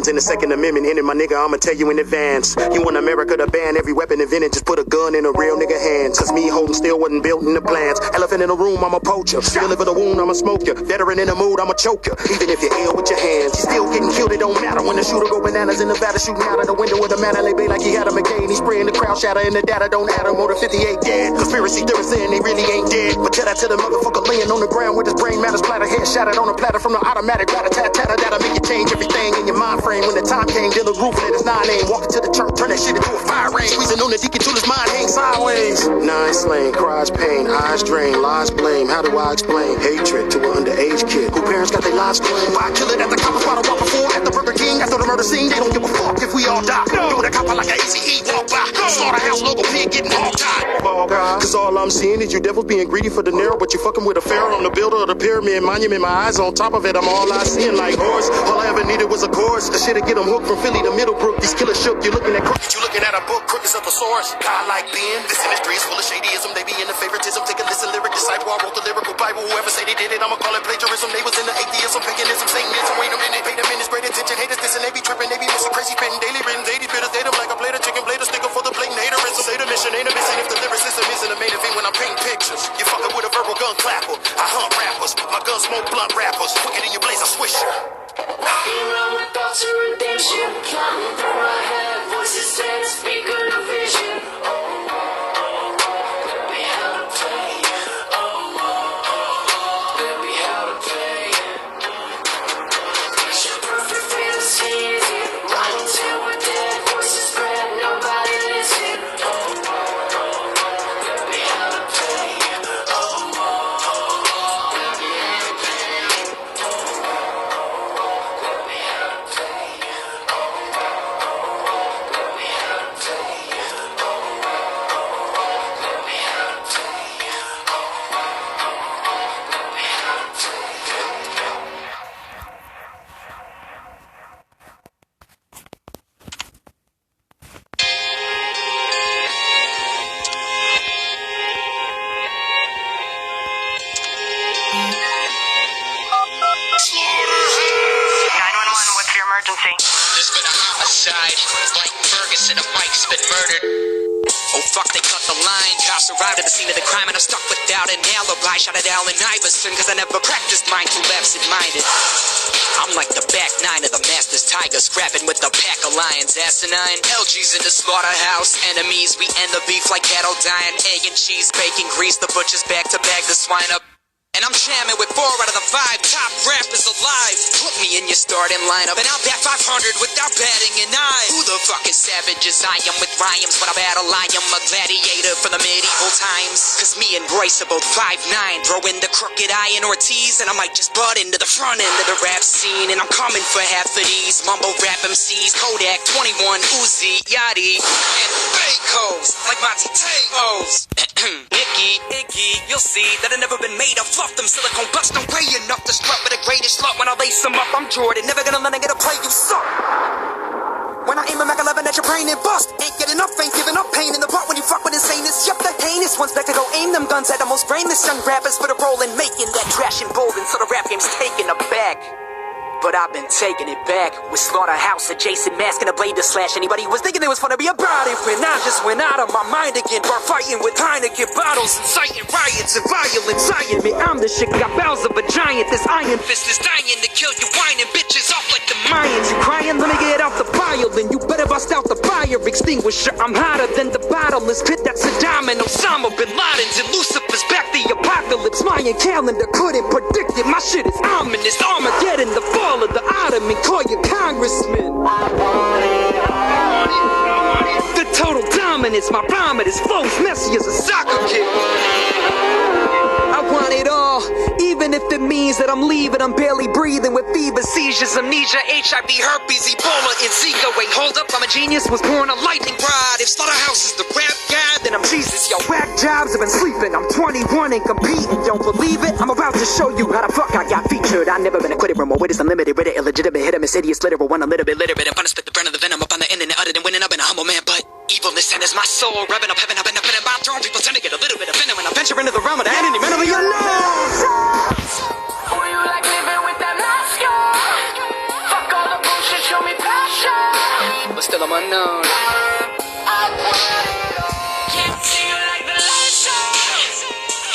In the Second Amendment, in it, my nigga, I'ma tell you in advance. You want America to ban every weapon invented, just put a gun in a real nigga hands. Cause me holding still wasn't built in the plans. Elephant in the room, I'm a poacher. Still live with a wound, I'ma smoke you. Veteran in the mood, I'ma choke you. Even if you're ill with your hands, you still getting killed, it don't matter. When the shooter go bananas in Nevada, shooting out of the window with a Mandalay Bay like he had a McCain. He's spraying the crowd, shatter in the data, don't add him. Or the 58 dead. Conspiracy theorists saying they really ain't dead. But tell that to the motherfucker laying on the ground with his brain matters splatter, head shattered on a platter from the automatic rat-a-tat-tatter. That'll make you change everything in your mind frame. When the time came, the roof let his 9 aim. Walking to the church, turn that shit into a fire rain. Squeezing on the deacon till his mind hangs sideways. 9 slain, cries pain, eyes drain, lies blame. How do I explain hatred to an underage kid who parents got their lives claimed? Why kill it at the copper spot, walk before at the Burger King after the murder scene? They don't give a fuck if we all die. Yo, the copper like an ACE walk by. Slaughterhouse logo pig getting hog tied. Cause all I'm seeing is you devils being greedy for the narrow, but you fucking with a pharaoh. I'm the builder of the pyramid monument. My eyes on top of it, I'm all I seeing like horse. All I ever needed was a chorus. The shit'll get them hooked from Philly to Middlebrook. These killers shook. You're looking at crooked. You looking at a book. Crook is up a source. God like being. This industry is full of shadyism. They be in the favoritism. Take a listen, lyric disciple. I wrote the lyrical Bible. Whoever say they did it, I'ma call it plagiarism. They was in the atheism, paganism, Satanism. Wait a minute, straight attention. Haters this and they be tripping. They be missing crazy spitting. Daily written, daily bitters. Date them like a plate of chicken. Blade a sticker for the blatant haterism. Say the mission ain't a mission if the lyricism isn't a main event when I'm painting pictures. You fucking with a verbal gun clapper. I hunt rappers. My gun smoke blunt rappers. Quicker than your blaze, I swisher. Walking around with thoughts of redemption, plotting through my head, voices that speak of the vision. Let me how to play. Let me how to play. It's your perfect fantasy, right until we're dead. Voices spread, nobody listen. Let me how to play. Let me how to play. There's been a homicide. Like Ferguson, a bike's been murdered. Oh fuck, they cut the line. Cops arrived at the scene of the crime and I'm stuck without an alibi. Shot at Allen Iverson cause I never practiced mine, too absent-minded. I'm like the back nine of the Masters Tiger, scrapping with the pack of lions. Asinine, LG's in the slaughterhouse. Enemies, we end the beef like cattle dying. Egg and cheese, bacon, grease, the butcher's back to bag the swine up. And I'm jamming with 4 out of the 5 top rappers alive. Put me in your starting lineup and I'll bat 500 without batting an eye. Who the fuck is savage as I am with rhymes? When I battle I am a gladiator for the medieval times. Cause me and Bryce are both 5'9". Throw in the crooked eye and Ortiz and I might just butt into the front end of the rap scene. And I'm coming for half of these mumble rap MCs. Kodak, 21, Uzi, Yachty, and Bakos like Monty Tangos. Icky, Iggy, you'll see that I've never been made of fluff. Them silicone butts don't weigh enough to strut with the greatest slut. When I lace them up, I'm Jordan. Never gonna let it get a play, you suck. When I aim a Mac 11 at your brain and bust. Ain't get enough, ain't giving up pain in the part when you fuck with insaneness. Yup, the heinous ones back to go aim them guns at the most brainless young rappers for the role in making that trash and bold. And so the rap game's taking a back. But I've been taking it back with slaughterhouse adjacent mask and a blade to slash anybody who was thinking it was fun to be about it. When I just went out of my mind again, bar fighting with Heineken bottles, inciting riots and violence. I admit I'm the shit, got bowels of a giant. This iron fist is dying to kill you, whining bitches off like the Mayans. You crying? Let me get out the pile, then you better bust out the fire extinguisher. I'm hotter than the bottomless pit that Saddam and Osama bin Laden's. And Lucifer's back, the apocalypse. Mayan calendar couldn't predict it. My shit is ominous. Armageddon, the fall of the Ottoman, call you congressman. The total dominance, my vomit is flows messy as a soccer kid. I want it all, even if it means that I'm leaving. I'm barely breathing with fever, seizures, amnesia, HIV, herpes, Ebola, and Zika. Wait, hold up, I'm a genius, was born a lightning rod. If Slaughterhouse is the rap guy, then I'm Jesus. Yo, whack jobs, I've been sleeping. I'm 21 and competing. Don't believe it? I'm about to show you how the fuck I got featured. I've never been a quitter, more weight is unlimited, rid it, illegitimate, hit him, insidious, literal, one a little bit, I'm gonna spit the venom of the venom up on the internet, other than winning. I've been a humble man, but evilness enters my soul, revving up heaven. I've been in my throne. People tend to get a little bit of venom when I venture into the realm of the enemy. Man of your nose. Who you like living with that mask on? Fuck all the bullshit, show me passion. But still I'm unknown. Can't see you like the lights on.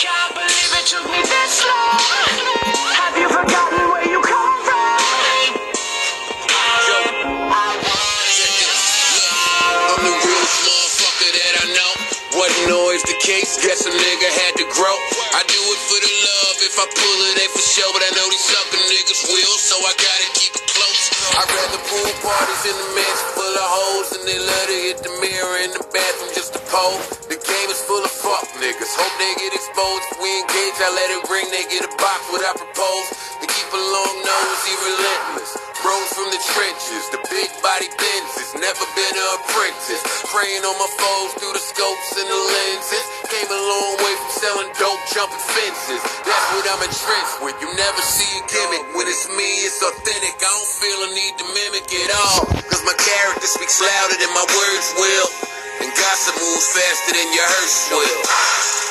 Can't believe it took me this long. Have you forgotten where you come from? I'm the realest motherfucker that I know. Wasn't always the case, guess a nigga had to grow. I do it for the love, if I pull it ain't for show. But I know these sucker niggas will, so I gotta keep it close. I'd rather pool parties in the mansion full of hoes, and they love to hit the mirror in the bathroom just to pose. The game is full of fuck niggas, hope they get exposed. If we engage, I let it ring, they get a box what I propose. They keep a long nose, he relentless. Rose from the trenches, the big body Benzes, never been an apprentice. Praying on my foes through the scopes and the lenses. Came a long way from selling dope, jumping fences. That's what I'm entrenched with. You never see a gimmick. When it's me, it's authentic. I don't feel a need to mimic it all. Cause my character speaks louder than my words will. And gossip moves faster than your hearse will.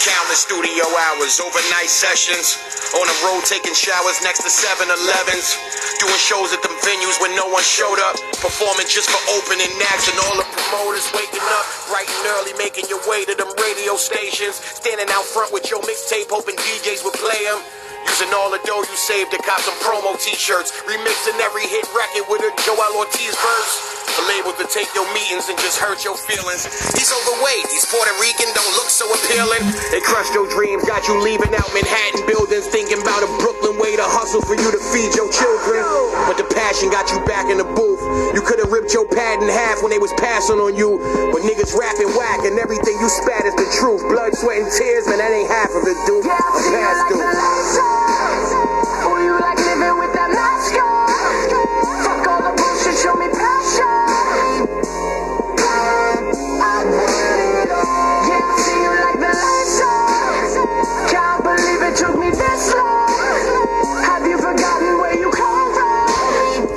Countless studio hours, overnight sessions. On the road taking showers next to 7-Elevens. Doing shows at them venues when no one showed up. Performing just for opening acts and all the promoters waking up bright and early, making your way to them radio stations. Standing out front with your mixtape hoping DJs would play them. Using all the dough you saved to cop some promo t-shirts. Remixing every hit record with a Joel Ortiz verse. For labels to take your meetings and just hurt your feelings. He's overweight, he's Puerto Rican, don't look so appealing. They crushed your dreams, got you leaving out Manhattan buildings, thinking about a Brooklyn way to hustle for you to feed your children. But the passion got you back in the booth. You could've ripped your pad in half when they was passing on you. But niggas rapping whack and everything you spat is the truth. Blood, sweat, and tears, man, that ain't half of it, dude. A pass, dude. Who you like living with that mask on? Fuck all the bullshit, show me passion. Yeah, see you like the lights on. Can't believe it took me this long. Have you forgotten where you come from?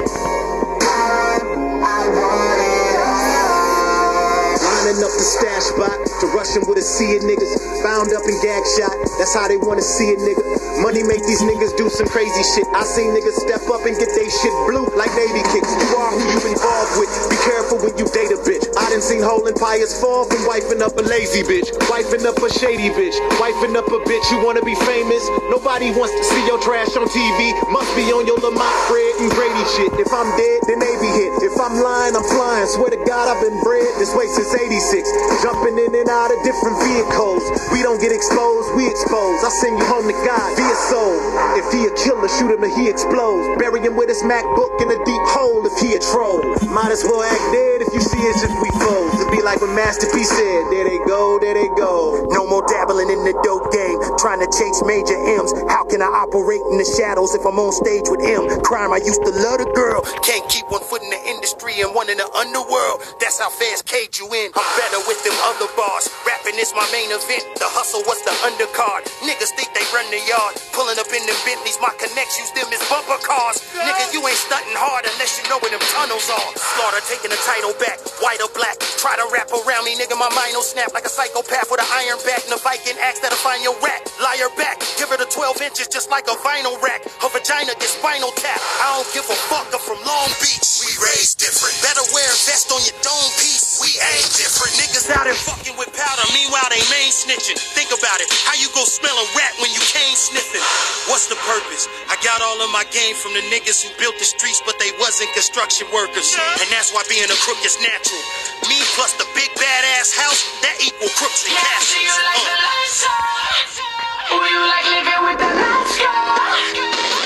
Lining up the stash spot to rushing with a sea of niggas. Found up and gag shot, that's how they wanna see a nigga. Money make these niggas do some crazy shit. I seen niggas step up and get they shit blue like Navy kicks. You are who you involved with, be careful when you date a bitch. I done seen whole empires fall from wifing up a lazy bitch, wifing up a shady bitch, wifing up a bitch you wanna be famous. Nobody wants to see your trash on TV. Must be on your Lamont, Fred, and Grady shit. If I'm dead, then they be hit. If I'm lying, I'm flying. Swear to God, I've been bred this way since 86. Jumping in and out of different vehicles. We don't get exposed, we expose. I send you home to God via soul. If he a killer, shoot him and he explodes. Bury him with his MacBook in a deep hole if he a troll. Might as well act dead if you see it's just we foes. It'd be like when Master P said, there they go, there they go. No more dabbling in the dope game, trying to chase major M's. How can I operate in the shadows if I'm on stage with M? Crime, I used to love the girl. Can't keep one foot in the industry and one in the underworld. That's how fast cage you in. I'm better with them other bars. Rapping is my main event. The hustle was the undercard. Niggas think they run the yard. Pulling up in them Bentleys, my connects use them as bumper cars. Nigga, you ain't stunting hard unless you know where them tunnels are. Slaughter taking the title back, white or black. Try to rap around me, nigga, my mind will snap like a psychopath with an iron back. And a Viking axe that'll find your rat. Liar back, give her the 12 inches just like a vinyl rack. Her vagina gets spinal tap. I don't give a fuck, I'm from Long Beach. We raised different. Better wear a vest on your dome piece. We ain't different. Niggas out here fucking with powder, meanwhile they main snitching. Think about it, how you gon' smell a rat when you cane sniffing? What's the purpose? I got all of my game from the niggas who built the streets, but they wasn't construction workers. And that's why being a crook is natural. Me plus the big badass house, that equal crooks and Yeah, see you like the castles. lights on. Who you like living with the lights on?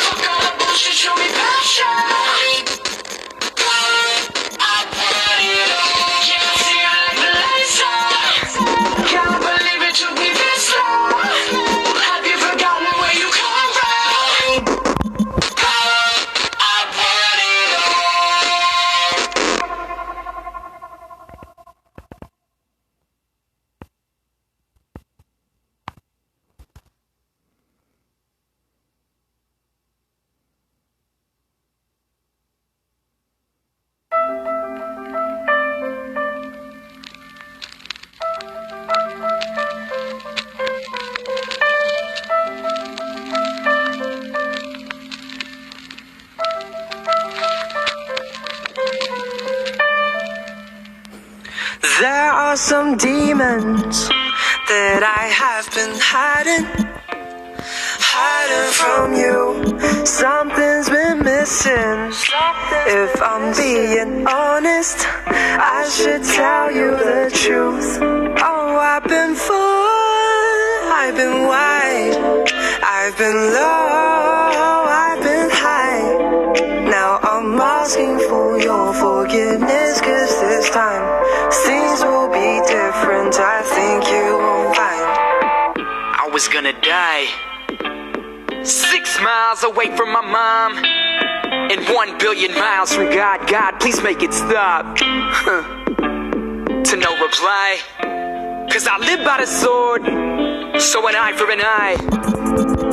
Fuck all the bullshit, show me passion. Yeah, see you like the lights on. Can't believe it took me this long. Have you forgotten where you come from? some demons that I have been hiding from you. Something's been missing. If I'm being honest, I should tell you the truth. Oh, I've been full, I've been wide, I've been low, I've been high. Now I'm asking for your forgiveness, 'cause this time things will be different. I think you won't find. I was gonna die 6 miles away from my mom and 1 billion miles from God. God, please make it stop. To no reply, 'cause I live by the sword, so an eye for an eye.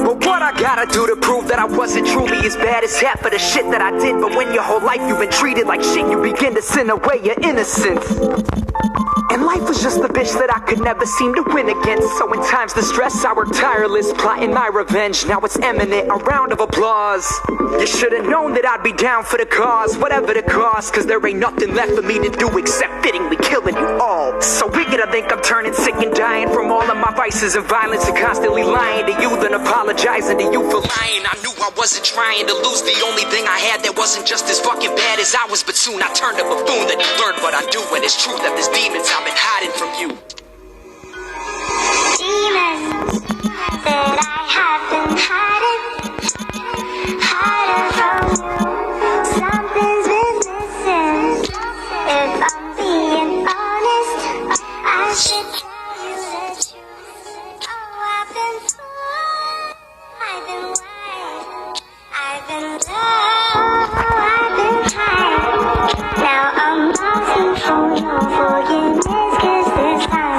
But what I gotta do to prove that I wasn't truly as bad as half of the shit that I did? But when your whole life you've been treated like shit, you begin to sin away your innocence. And life was just the bitch that I could never seem to win against. So in times of stress, I worked tireless, plotting my revenge. Now it's imminent, a round of applause. You should've known that I'd be down for the cause, whatever the cost, 'cause there ain't nothing left for me to do except fittingly killing you all. So wicked, I think I'm turning sick and dying from all of my vices and violence, and constantly lying to you, then apologizing to you for lying. I knew I wasn't trying to lose the only thing I had that wasn't just as fucking bad as I was, but soon I turned a buffoon. Then you learned what I do, and it's true that there's demons I've been hiding from you. Demons that I have been hiding from you. Something's been missing. If I'm being honest, I should tell you the truth. Oh, I've been full, I've been wide, I've been low, I've been high. Now I'm asking for your forgiveness, 'cause this time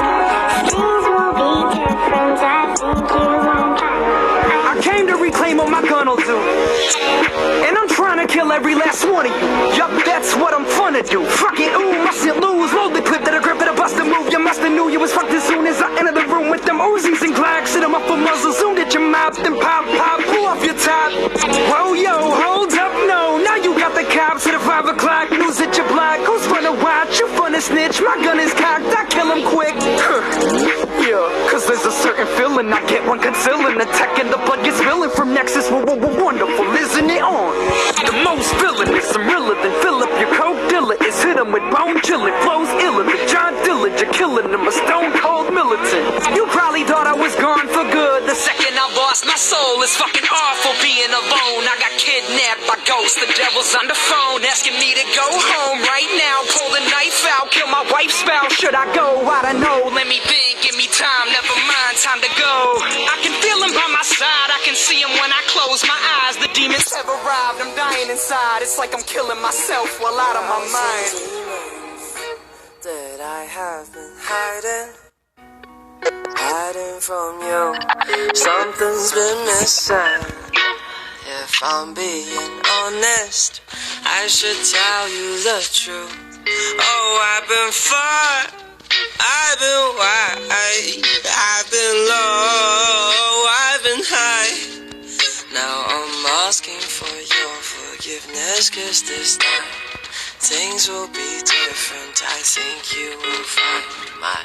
things will be different. I think you won't find. I came to reclaim what my gun will do, and I'm trying to kill every last one of you. Yup, that's what I'm finna do. Fuck it, ooh, mustn't lose. Load the clip that I grip that I bust a move. You must've knew you was fucked as soon as I entered the room with them Uzis and Glocks. Hit 'em up for muzzle, zoomed at your mouth, then pop, pull off your top. Whoa, yo, hold up, no. Now you got the cops at 5 o'clock. News at your block. Who's finna watch? You finna snitch. My gun is cocked. I kill him quick. Yeah, 'cause there's a certain feeling I get when concealing the tech, and the blood gets spilling from Nexus. Wonderful, isn't it on? The most villainous and realer than Philip, your coke dealer is hit him with bone chilling, flows iller than John Dillinger, killing him a stone cold militant. You probably thought I was gone for good the second I lost my soul. It's fucking awful being alone. I got kidnapped by ghosts, the devil's on the phone asking me to go home right now. Pull the knife out, kill my wife's spouse. Should I go? I don't know. Let me think, give me time, never mind, time to go. I can feel him by my side, I can see him when I close my eyes. The demons have arrived, I'm dying inside. It's like I'm killing myself while out of my mind. That I have been hiding from you. Something's been missing. If I'm being honest, I should tell you the truth. Oh, I've been far, I've been wide, I've been low, I've been high. Now I'm asking for your forgiveness, 'cause this time things will be different. I think you will find my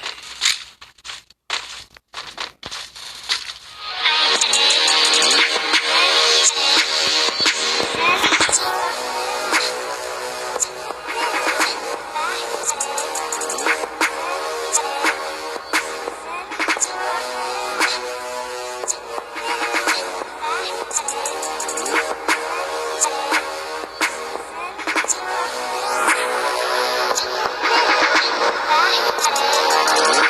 Bye.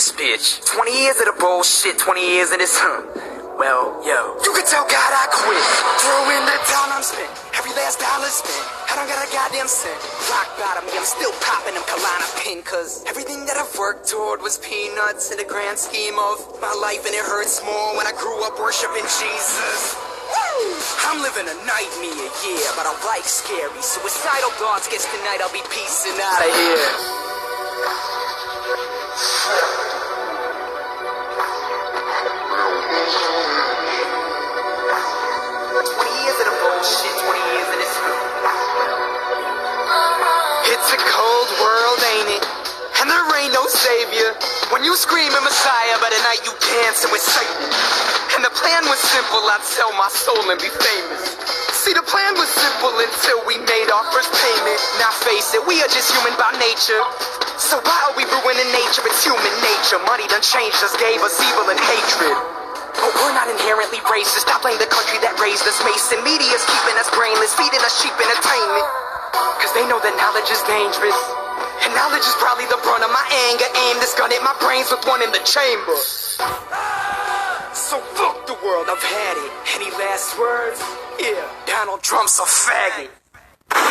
this bitch. 20 years of the bullshit, 20 years of this, Well, yo, you can tell God I quit. Throw in the towel I'm spent. Every last dollar spent. I don't got a goddamn cent. Rock bottom, yeah, I'm still popping them Kalana pin. Cause everything that I've worked toward was peanuts in the grand scheme of my life. And it hurts more when I grew up worshiping Jesus. Woo! I'm living a nightmare, yeah, but I like scary. Suicidal thoughts gets tonight, I'll be peacing out of here. 20 years of the bullshit, 20 years of this. It's a cold world, ain't it? And there ain't no savior. When you screaming Messiah, but at night you dancing with Satan. And the plan was simple, I'd sell my soul and be famous. See, the plan was simple until we made our first payment. Now face it, we are just human by nature. So why are we ruining nature? It's human nature. Money done changed us, gave us evil and hatred. But we're not inherently racist. I blame the country that raised us. Mason media's keeping us brainless, feeding us cheap entertainment. Cause they know that knowledge is dangerous. And knowledge is probably the brunt of my anger. Aim this gun at my brains with one in the chamber. So fuck the world, I've had it. Any last words? Yeah, Donald Trump's a faggot. I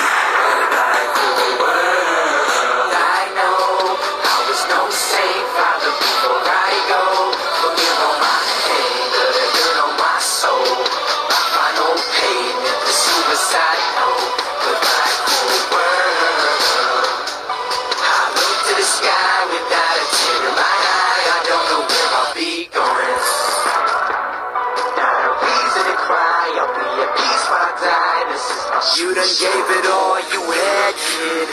know I was no saint father before I go. Forgive all my anger, the dirt on my soul. My final payment, the suicide note. Goodbye, cool world. I look to the sky without a tear in my eye. I don't know where I'll be going. Not a reason to cry. I'll be at peace when I die. This is my You done gave it all you had, kid.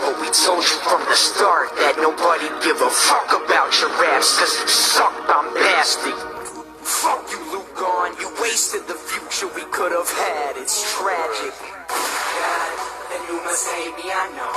But we told you from the start that nobody give a fuck about your raps. Cause you suck, bombastic. Fuck you, Luke, gone. You wasted the future we could have had. It's tragic. God, then you must hate me, I know.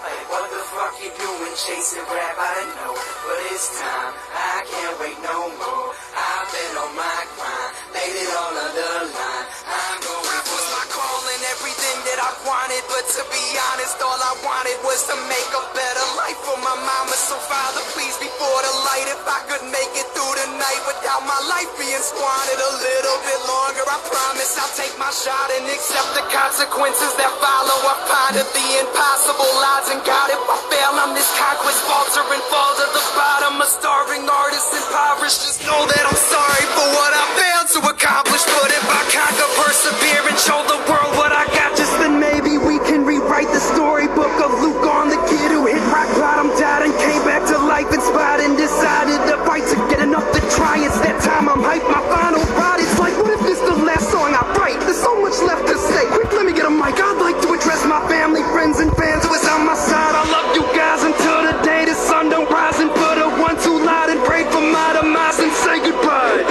Like, what the fuck you doing chasing rap? I don't know. But it's time, I can't wait no more. I've been on my grind, laid it all on the line. I'm going Rap was my calling, everything that I wanted. But to be honest, all I wanted was to make a better life for my mama. So Father, please before the light, if I could make it through the night without my life being squandered a little bit longer, I promise I'll take my shot and accept the consequences that follow. I pondered the impossible odds, and God, if I fail, I'm this conquest falter and fall to the bottom. A starving artist, impoverished. Just know that I'm sorry for what I failed to accomplish. But if I conquer, persevere, and show the world what I got, just then maybe we can rewrite the storybook of Luke on, the kid who hit rock bottom, died and came back to life, inspired and decided to fight to get enough to try. It's that time I'm hyped, my final ride. It's like, what if this the last song I write? There's so much left to say. Quick, let me get a mic. I'd like to address my family, friends, and fans who is on my side. I love you guys until the day the sun don't rise, and for the ones who lied and prayed for my demise, and say goodbye.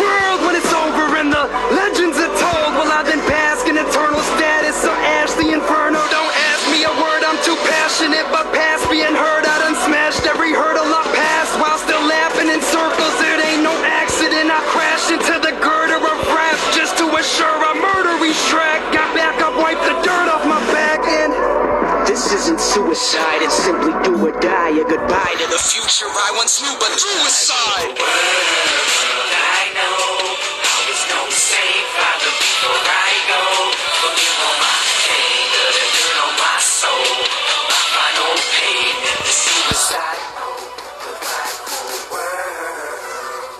World, when it's over and the legends are told, will I then bask in eternal status or ash the inferno? Don't ask me a word, I'm too passionate, but past being heard, I done smashed every hurdle I passed while still laughing in circles. It ain't no accident, I crashed into the girder of rap just to assure a murder each track. Got back up, wiped the dirt off my back, and this isn't suicide, it's simply do or die. A goodbye to the future I once knew, but suicide. I know I was no saint father before I go. Forgive all my anger, the dirt on my soul. My final payment, the suicide note. Goodbye, cool world.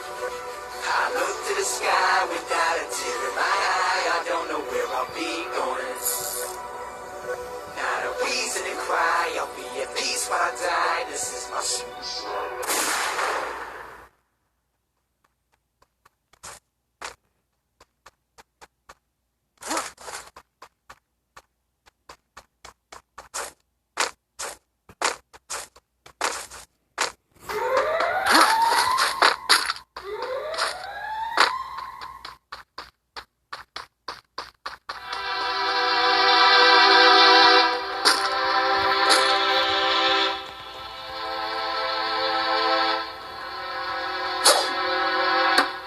I look to the sky without a tear in my eye. I don't know where I'll be going. Not a reason to cry. I'll be at peace when I die. This is my suicide.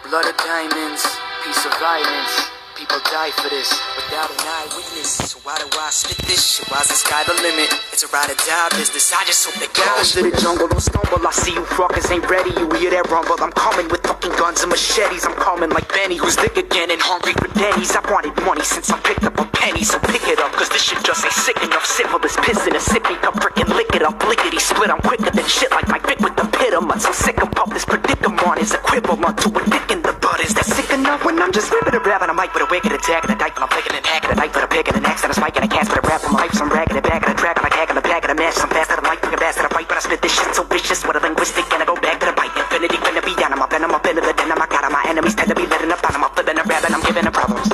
Blood of diamonds, piece of violence. people die for this without an eyewitness. So why do I spit this shit? Why's the sky the limit? It's a ride or die business. I just hope they go into the jungle. Don't stumble. I see you fuckers ain't ready. You hear that rumble? I'm coming with fucking guns and machetes. I'm coming like Benny, who's thick again and hungry for Denny's. I wanted money since I picked up a penny, so pick it up, cause this shit just ain't sick enough. Syphilis, piss in a sippy cup, frickin' lick it up, lickety split. I'm quicker than shit like my Vic with the pit. I'm so sick of this predicament is equivalent to a dick in the butt. Is that sick enough? When I'm just ripping a rap and a mic with a wicked attack and a dyke, and I'm flicking and hacking a knife with a pick and an axe and a spike and a cast with a rap on my life. So I'm ragging it back and a track and a hack and a back and a mash. I'm fast and I'm like fucking bastard. I fight, but I spit this shit so vicious. What a linguistic, and I go back to the bite. Infinity finna be down. I'm up into the den. I'm out of my enemies tend to be letting up on them. I'm flipping a rap and I'm giving them problems.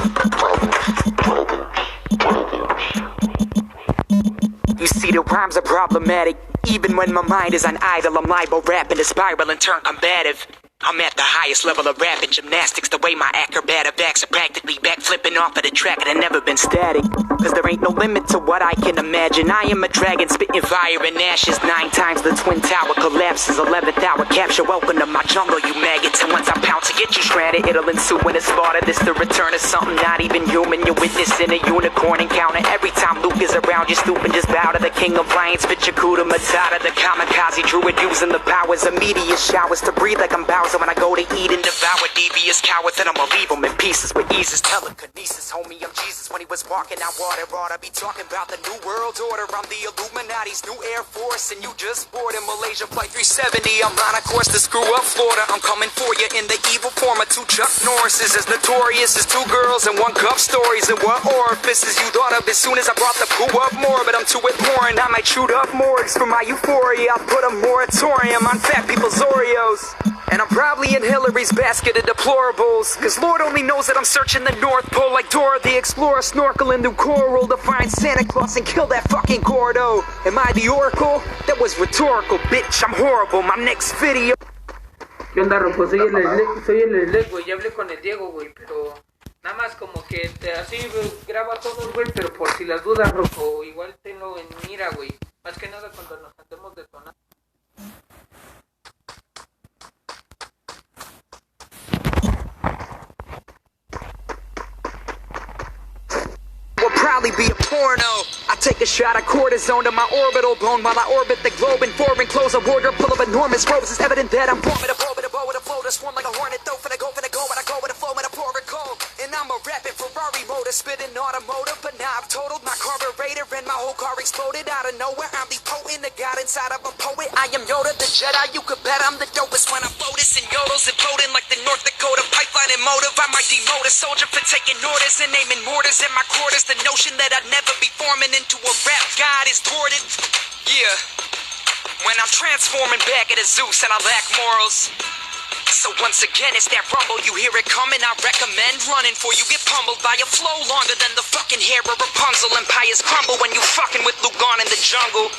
You see, the rhymes are problematic. Even when my mind is on idle, I'm liable, rapping to spiral and turn combative. I'm at the highest level of rapping gymnastics. The way my acrobatic backs are practically backflipping off of the track, and I've never been static. Cause there ain't no limit to what I can imagine. I am a dragon spitting fire and ashes. 9 times the twin tower collapses. 11th hour capture. Welcome to my jungle, you maggots. And once I pounce to get you stranded, it'll ensue when it's slaughtered. This the return of something not even human. You're witnessing a unicorn encounter. Every time Luke is around, you stoop and just bow to the king of lions. Spit your Kuda Matata, the kamikaze druid using the powers of meteor showers to breathe like I'm Bowser. When I go to eat and devour devious cowards, then I'ma leave them in pieces with eases. Telekinesis, homie, I'm Jesus. When he was walking out water, I be talking about the new world order. I'm the Illuminati's new Air Force, and you just boarded Malaysia Flight 370. I'm on a course to screw up Florida. I'm coming for you in the evil form of 2 Chuck Norrises, as notorious as 2 girls and 1 cup stories. And what orifices you thought of as soon as I brought the poo up more? But I'm too abhorrent, I might shoot up morgues for my euphoria. I'll put a moratorium on fat people's Oreos. And I'm probably in Hillary's basket of deplorables, cause Lord only knows that I'm searching the North Pole like Dora the Explorer, snorkeling through coral to find Santa Claus and kill that fucking Gordo. Am I the Oracle? That was rhetorical, bitch, I'm horrible. My next video. ¿Qué onda, Rocco? Soy el Slek, güey. Ya hablé con el Diego, güey, pero nada más como que así graba todo, güey, pero por si las dudas, Rocco, igual tenlo en mira, güey. Más que nada cuando nos andemos detonando. Will probably be a porno. I take a shot of cortisone to my orbital bone while I orbit the globe in foreign clothes. A wardrobe full of enormous robes. It's evident that I'm formidable with a bow with a flow to swarm like a hornet. Though finna go, when I go with a flow and a cold. And I'm a rapping Ferrari motor, spitting automotive. But now I've totaled my carburetor and my whole car exploded out of nowhere. I'm the potent, the god inside of a poet. I am Yoda, the Jedi. You could bet I'm the dopest when I flow this in yodels and floating like the North Dakota pipeline and motive. I might demote a soldier for taking orders and aiming mortars in my quarters. The notion that I'd never be forming into a rap god is thwarted. Yeah, when I'm transforming back into Zeus and I lack morals. So once again, it's that rumble, you hear it coming, I recommend running for you get pummeled by a flow longer than the fucking hair of Rapunzel. Empires crumble when you fucking with Lugon in the jungle.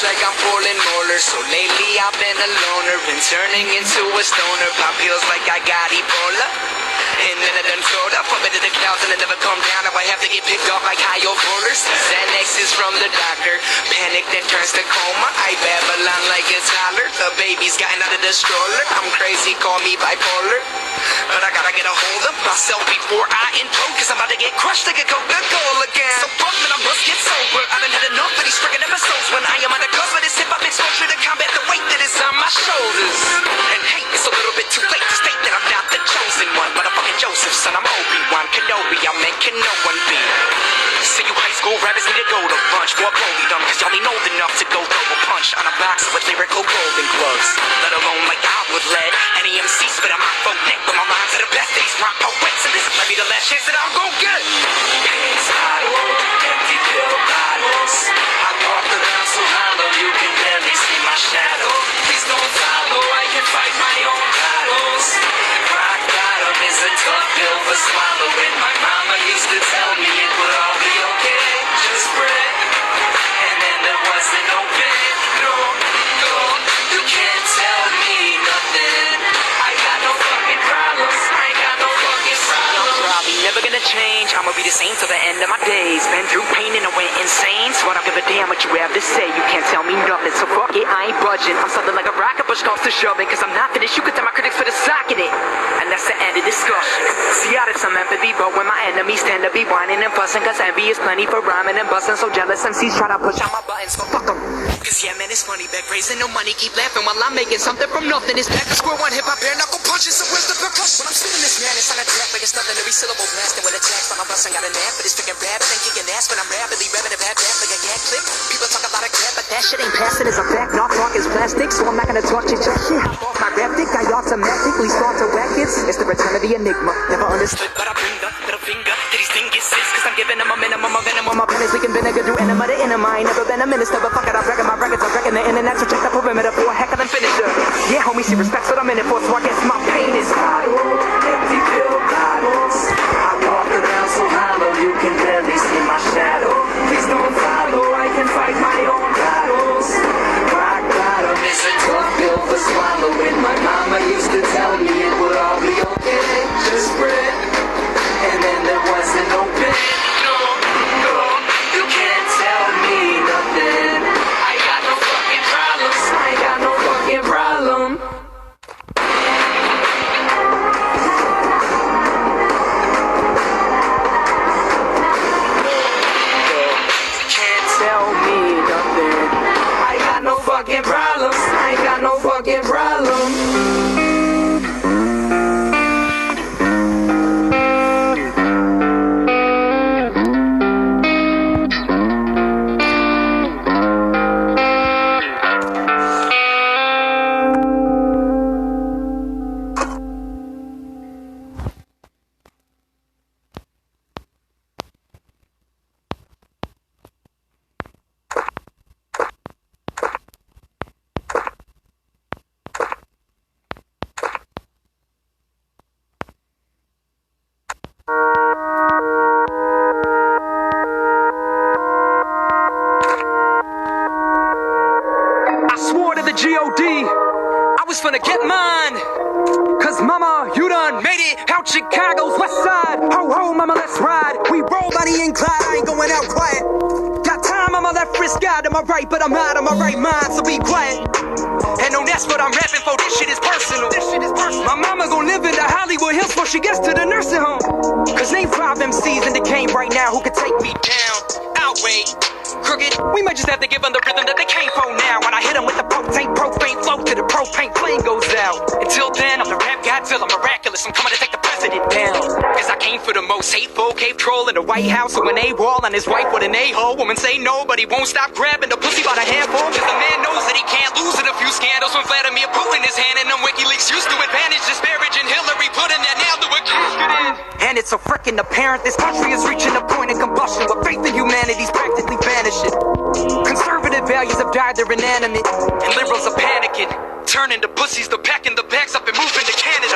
Like I'm pulling molars. So lately I've been a loner, been turning into a stoner. Pop pills like I got Ebola, and then I done float up into the clouds and I never come down. Now I have to get picked up like high old rollers. Xanax is from the doctor, panic then turns to coma. I Babylon like a toddler, the baby's gotten out of the stroller. I'm crazy, call me bipolar, but I gotta get a hold of myself before I implode, cause I'm about to get crushed like a Coca-Cola again. So fuck man, I must get sober. I done had enough of these freaking episodes when I am on the cusp of this hip-hop exposure to combat the weight that is on my shoulders. And hey, it's a little bit too late to state that I'm not the chosen one, but I'm fucking Joseph, son, I'm Obi-Wan Kenobi, I mean, can no one be? See you high school rappers need to go to lunch for a bully dumb, cause y'all ain't old enough to go throw a punch on a box with lyrical golden gloves. Let alone like I would let any MC spit on my phone neck, but my rhymes are the best days, rhyme poets, and this might be the last chance that I'll go get. Pain's hollow, empty pill bottles. I walk around so hollow you can barely see my shadow. Please don't follow, I can fight my own battles. Rock bottom is a tough pill for swallowing. My mama used to tell me it would all be okay, just bread, and then there wasn't no bed. No, no, you can't tell me nothing. I got no fucking problems, I ain't got no fucking problems. Probably never gonna change, I'ma be the same till the end of my days. Been through pain and I went insane, so I don't give a damn what you have to say. You can't tell me nothing, so fuck it, I ain't budging. I'm something like a rocket, push comes to shoving, cause I'm not finished. You can tell my critics for the sock in it, and that's the end of discussion. See, I did some empathy, but when my enemies tend to be whining and fussing, cause envy is plenty for rhyming and busting. So jealous MCs try to push on my buttons, but fuck them. Cause yeah man, it's funny, back raising no money, keep laughing while I'm making something from nothing. It's back to square one, hip-hop, bare knuckle punches, so where's the percussion? When I'm spitting this man, it's on a track, like it's nothing, every syllable blasting with attacks. While I'm busting, got an app, but it's freaking rabbit and kicking ass, but I'm rapidly revving a bad back like a yak clip. People talk a lot of crap, but that shit ain't passing as a fact. Not talk is plastic, so I'm not gonna talk shit, just shit. Hop off my rap dick, I automatically start to whack it. It's the return of the enigma, never understood, but I bring the middle finger to these dinguses, cause I'm giving them a minimum of venom. My pen is leaking vinegar, do enema to enema. I ain't never been a minister, but fuck it, I'm wrecking my records, I'm wrecking the internet, so check the perimeter for a heck of a finisher. Yeah, homie, see respect's what I'm in it for, so I guess my pain is hollow, empty pill bottles. I walk around so hollow, you can barely see my shadow. Please don't follow, I can fight my own battles. Rock bottom is a tough pill for swallowing. My mama used to tell me it would all be okay, just bread, and then there wasn't no bed. No, no, you can't tell me nothing. I got no fucking problems, I ain't got no fucking problem. Tell me nothing. I got no fucking problems. I ain't got no fucking problem. G.O.D. I was finna get mine, cause mama, you done made it out Chicago's west side. Ho ho mama, let's ride. We roll Bonnie and Clyde, I ain't going out quiet. Got time on my left wrist, God, on my right, but I'm out of my right mind, so be quiet. And on that that's what I'm rapping for. This shit is personal. My mama gon' live in the Hollywood Hills before she gets to the nursing home. Cause name 5 MCs in the game right now who could take me down. I'll wait. Crooked, we might just have to give them the rhythm that they came for now. When I hit them with the propane flow to the propane flame goes out. Until then, I'm the rap Godzilla, miraculous. I'm coming to take the president down. Cause I came for the most hateful cave troll in the White House. So an A-wall on his wife with an A-hole. Woman say no, but he won't stop grabbing the pussy by the handful. Cause the man knows that he can't lose it. A few scandals from Vladimir Putin his hand. And them WikiLeaks used to advantage, disparaging Hillary, putting that nail to a casket in. And it's so frickin' apparent this country is reaching a point of combustion where faith in humanity's practically vanishing. Conservative values have died, they're inanimate. And liberals are panicking. Turning to pussies, they're packing the bags up and moving to Canada.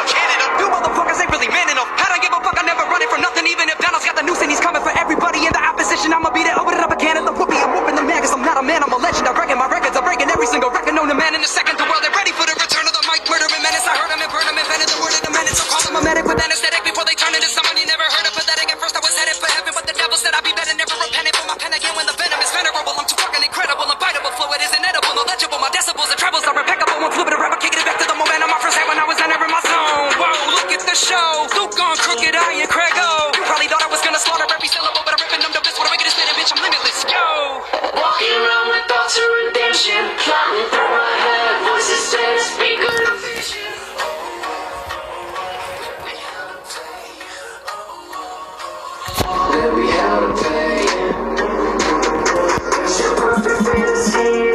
You motherfuckers ain't really man enough. I don't give a fuck, I never run it from nothing. Even if Donald's got the noose and he's coming for everybody in the opposition, I'ma be there, open it up again at the whoopee. I'm whooping the maggots, I'm not a man, I'm a legend. I reckon my records are breaking every single record known to man in the second. The world, they're ready for the return of the mic, murdering menace. I heard them and burned them, invented the word of the menace. So call them a medic with anesthetic before they turn into someone you never heard of. Pathetic. At first I was headed for heaven, but the devil said I'd be better, never repented for my pen again when the venom is venerable. I'm too fucking incredible, unbiteable, fluid is inedible, illegible. My decibels and trebles are impeccable. One flip of the rapper, kicking it back to the momentum I first had when I was entering my zone. Whoa, look at the show. Luke on Crooked Eye and Craigo. You probably thought I was gonna slaughter every syllable, but I'm ripping them to bits with a wicked spinning bitch. I'm limitless, yo. Walking around with thoughts of redemption, plotting through my head, voices say, speak of the vision. That we had to pay. Your perfect fantasy,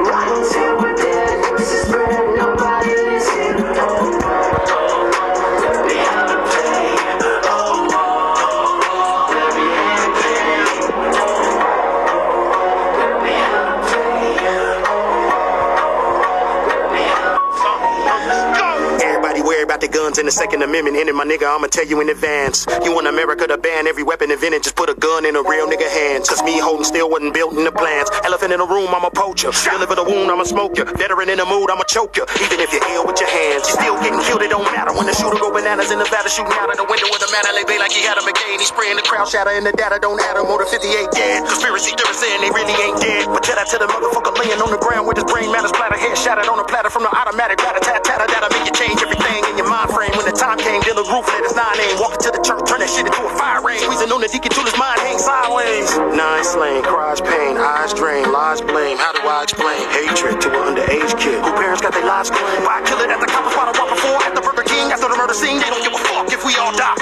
right until we're dead, voices spread, nobody listen. That we had to pay. That we had to pay. That we had to pay. Everybody worry about the guns and the Second Amendment. And my nigga, I'ma tell you in advance. You want America to ban every weapon invented, just put a gun in a real nigga hands. Cause me holding still wasn't built in the plans. Elephant in the room, I'ma poach you. Deliver the wound, I'ma smoke you. Veteran in the mood, I'ma choke you. Even if you're ill with your hands, you still getting killed, it don't matter. When the shooter go bananas in the batter, shooting out of the window with the matter, they play like he had him again. He's spraying the crowd shatter and the data don't add him. More than 58 dead. Conspiracy theorists saying they really ain't dead. But tell that to the motherfucker laying on the ground with his brain matter splatter, head shattered on a platter from the automatic rat-a-tat-tatter. That'll make you change everything in your mind frame. When the time came, deal the roof, let his 9 aim. Walking to the church, turn that shit into a fire rain. Squeezing on the deacon till his mind hangs sideways. 9 slain, cries pain, eyes drain, lies blame. How do I explain hatred to an underage kid who parents got their lives claimed? Why kill it at the copper spot, I walk before at the Burger King after the murder scene? They don't give a fuck if we all die.